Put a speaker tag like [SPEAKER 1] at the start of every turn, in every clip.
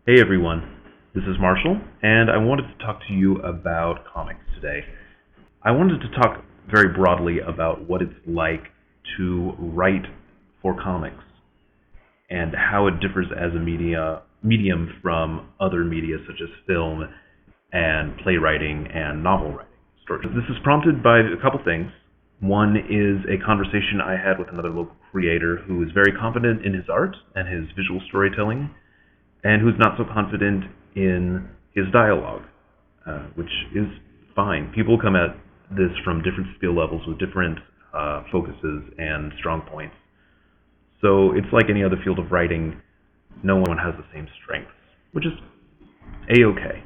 [SPEAKER 1] Hey everyone, this is Marshall, and I wanted to talk to you about comics today. I wanted to talk very broadly about what it's like to write for comics and how it differs as a medium from other media such as film and playwriting and novel writing. This is prompted by a couple things. One is a conversation I had with another local creator who is very confident in his art and his visual storytelling, and who's not so confident in his dialogue, which is fine. People come at this from different skill levels with different focuses and strong points. So it's like any other field of writing, no one has the same strengths, which is a-okay.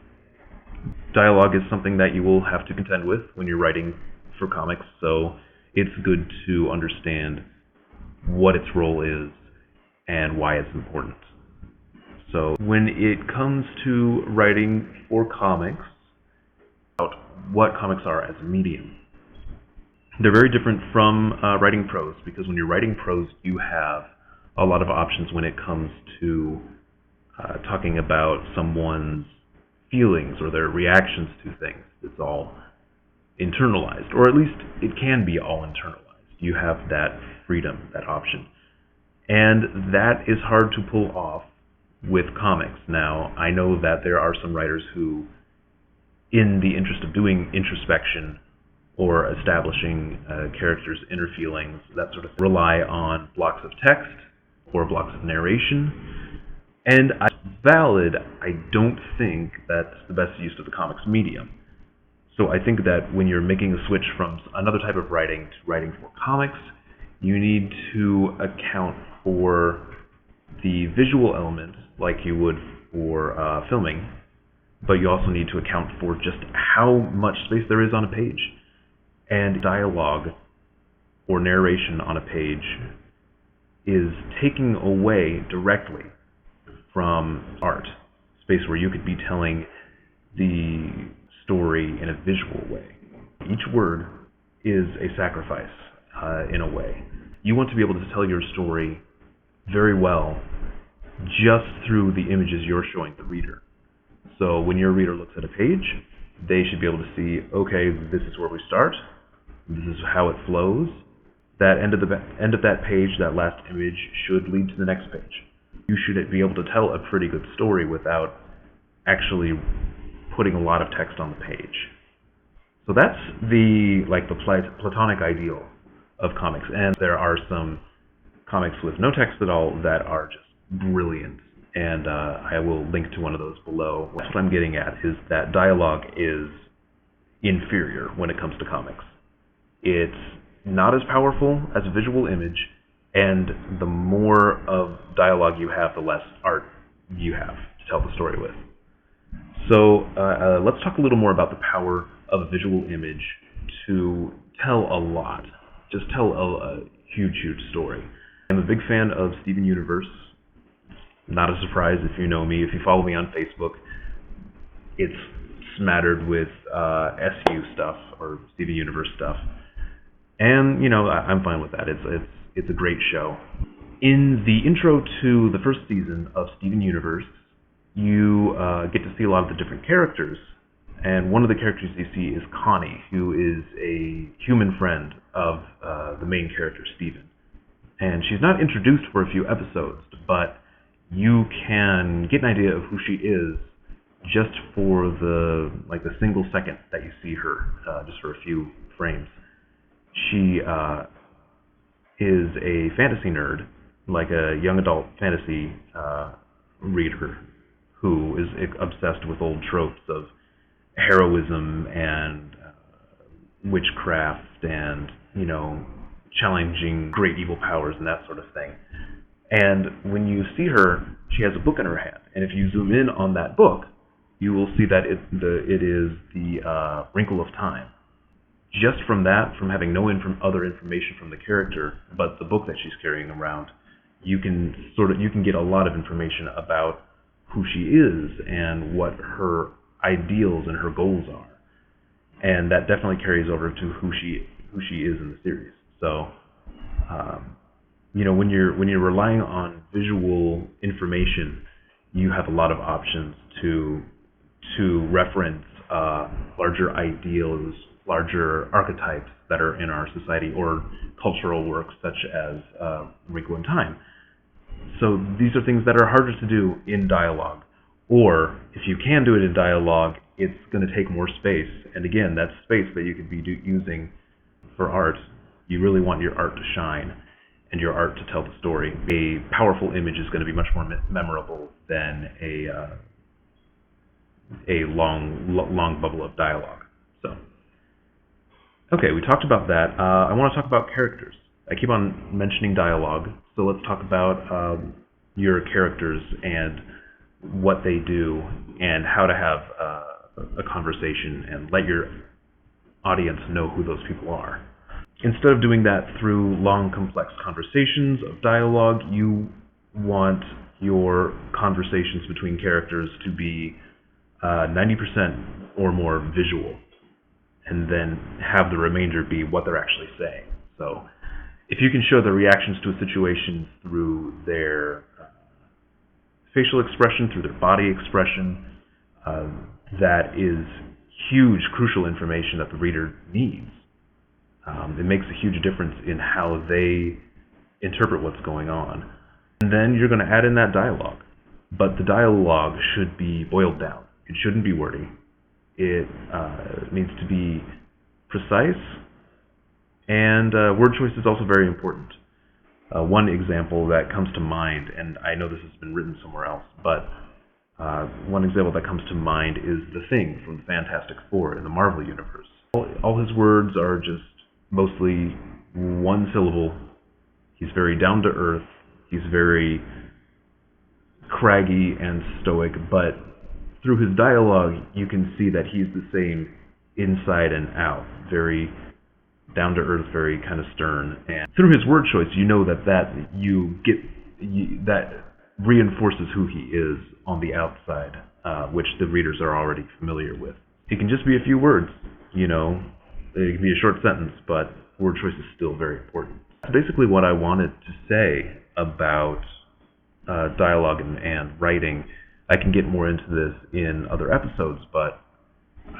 [SPEAKER 1] Dialogue is something that you will have to contend with when you're writing for comics, so it's good to understand what its role is and why it's important. So when it comes to writing for comics, about what comics are as a medium, they're very different from writing prose, because when you're writing prose, you have a lot of options when it comes to talking about someone's feelings or their reactions to things. It's all internalized, or at least it can be all internalized. You have that freedom, that option. And that is hard to pull off with comics. Now, I know that there are some writers who, in the interest of doing introspection or establishing characters' inner feelings, that sort of thing, rely on blocks of text or blocks of narration. And it's valid. I don't think that's the best use of the comics medium. So I think that when you're making a switch from another type of writing to writing for comics, you need to account for the visual element like you would for filming, but you also need to account for just how much space there is on a page. And dialogue or narration on a page is taking away directly from art, space where you could be telling the story in a visual way. Each word is a sacrifice in a way. You want to be able to tell your story very well just through the images you're showing the reader. So when your reader looks at a page, they should be able to see, okay, this is where we start, this is how it flows. That end of that page, that last image, should lead to the next page. You should be able to tell a pretty good story without actually putting a lot of text on the page. So that's the platonic ideal of comics. And there are some comics with no text at all that are just brilliant. And I will link to one of those below. What I'm getting at is that dialogue is inferior when it comes to comics. It's not as powerful as a visual image, and the more of dialogue you have, the less art you have to tell the story with. So let's talk a little more about the power of a visual image to tell a lot, just tell a huge, huge story. I'm a big fan of Steven Universe. Not a surprise if you know me. If you follow me on Facebook, it's smattered with SU stuff or Steven Universe stuff. And, I'm fine with that. It's a great show. In the intro to the first season of Steven Universe, you get to see a lot of the different characters. And one of the characters you see is Connie, who is a human friend of the main character, Steven. And she's not introduced for a few episodes, but you can get an idea of who she is just for the single second that you see her, just for a few frames. She is a fantasy nerd, like a young adult fantasy reader who is obsessed with old tropes of heroism and witchcraft and, challenging great evil powers and that sort of thing. And when you see her, she has a book in her hand. And if you zoom in on that book, you will see that it is the Wrinkle of Time. Just from that, from having no other information from the character, but the book that she's carrying around, you can get a lot of information about who she is and what her ideals and her goals are. And that definitely carries over to who she is in the series. So, when you're relying on visual information, you have a lot of options to reference larger ideals, larger archetypes that are in our society, or cultural works such as Wrinkle in Time. So these are things that are harder to do in dialogue. Or if you can do it in dialogue, it's going to take more space. And again, that space that you could be using for art, you really want your art to shine and your art to tell the story. A powerful image is going to be much more memorable than a long bubble of dialogue. So, okay, we talked about that. I want to talk about characters. I keep on mentioning dialogue, so let's talk about your characters and what they do and how to have a conversation and let your audience know who those people are. Instead of doing that through long, complex conversations of dialogue, you want your conversations between characters to be 90% or more visual, and then have the remainder be what they're actually saying. So if you can show the reactions to a situation through their facial expression, through their body expression, that is huge, crucial information that the reader needs. It makes a huge difference in how they interpret what's going on. And then you're going to add in that dialogue. But the dialogue should be boiled down. It shouldn't be wordy. It needs to be precise, and word choice is also very important. One example that comes to mind, and I know this has been written somewhere else, but one example that comes to mind is The Thing from the Fantastic Four in the Marvel Universe. All his words are just mostly one syllable. He's very down to earth. He's very craggy and stoic, but through his dialogue, you can see that he's the same inside and out. Very down to earth, very kind of stern. And through his word choice, you know that that reinforces who he is on the outside, which the readers are already familiar with. It can just be a few words, you know. It can be a short sentence, but word choice is still very important. That's basically what I wanted to say about dialogue and writing. I can get more into this in other episodes, but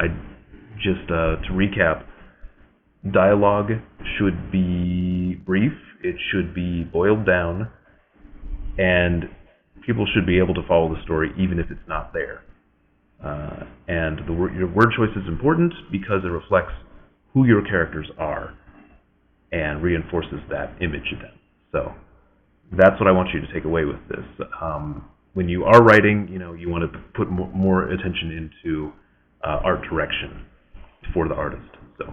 [SPEAKER 1] to recap, dialogue should be brief, it should be boiled down, and people should be able to follow the story even if it's not there. And your word choice is important because it reflects who your characters are and reinforces that image of them. So that's what I want you to take away with this. When you are writing, you want to put more attention into art direction for the artist. So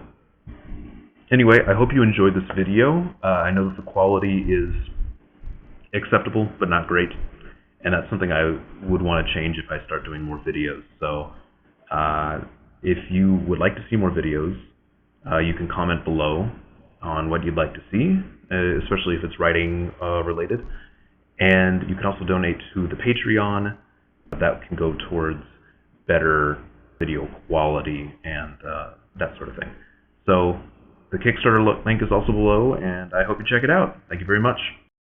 [SPEAKER 1] anyway, I hope you enjoyed this video. I know that the quality is acceptable, but not great. And that's something I would want to change if I start doing more videos. So if you would like to see more videos, you can comment below on what you'd like to see, especially if it's writing related. And you can also donate to the Patreon. That can go towards better video quality and that sort of thing. So the Kickstarter link is also below, and I hope you check it out. Thank you very much.